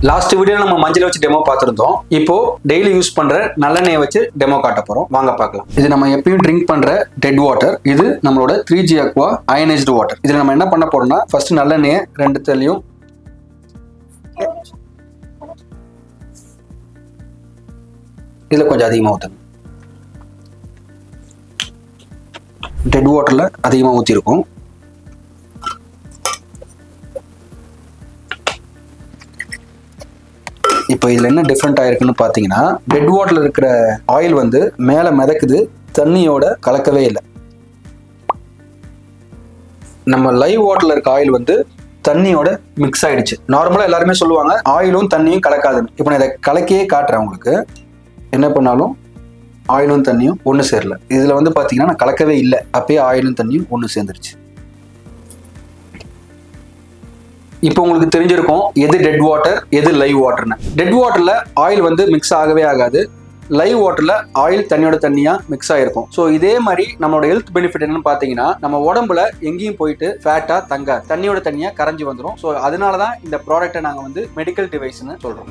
Last video நம்ம மஞ்சள் வச்சு டெமோ பார்த்துருந்தோம். இப்போ டெய்லி யூஸ் பண்ற நல்லெண்ணெயை வச்சு டெமோ காட்ட போறோம். வாங்க பார்க்கலாம். இது நம்ம எப்பயும் ட்ரிங்க் பண்ற டெட் வாட்டர். இது நம்மளோட 3G Aqua அயனைஸ்டு வாட்டர். இதுல நம்ம என்ன பண்ண போறோம்னா ஃபர்ஸ்ட் நல்லெண்ணெயை ரெண்டுத்துலயும் இதுல கொஞ்சம் அதிகமா ஊற்றுங்க. டெட் வாட்டர்ல அதிகமா ஊற்றிருக்கும். இப்போ இதில் என்ன டிஃப்ரெண்ட் ஆயிருக்குன்னு பார்த்தீங்கன்னா, டெட் வாட்டரில் இருக்கிற ஆயில் வந்து மேலே மிதக்குது, தண்ணியோட கலக்கவே இல்லை. நம்ம லைவ் வாட்டரில் இருக்க ஆயில் வந்து தண்ணியோட மிக்ஸ் ஆயிடுச்சு. நார்மலாக எல்லாருமே சொல்லுவாங்க ஆயிலும் தண்ணியும் கலக்காதுன்னு. இப்போ நான் இதை கலக்கியே காட்டுறேன் உங்களுக்கு. என்ன பண்ணாலும் ஆயிலும் தண்ணியும் ஒன்று சேரல. இதில் வந்து பார்த்தீங்கன்னா நான் கலக்கவே இல்லை, அப்பயே ஆயிலும் தண்ணியும் ஒன்று சேர்ந்துருச்சு. இப்போ உங்களுக்கு தெரிஞ்சிருக்கும் எது டெட் வாட்டர் எது லைவ் வாட்டர்னு. டெட் வாட்டர்ல ஆயில் வந்து மிக்ஸ் ஆகவே ஆகாது. லைவ் வாட்டர்ல ஆயில் தண்ணியோட தண்ணியா மிக்ஸ் ஆயிருக்கும். ஸோ இதே மாதிரி நம்மளோட ஹெல்த் பெனிஃபிட் என்னன்னு பாத்தீங்கன்னா, நம்ம உடம்புல எங்கேயும் போயிட்டு ஃபேட்டா தங்காது, தண்ணியோட தண்ணியா கரைஞ்சி வந்துடும். ஸோ அதனாலதான் இந்த ப்ராடக்ட்டை நாங்கள் வந்து மெடிக்கல் டிவைஸ்ன்னு சொல்றோம்.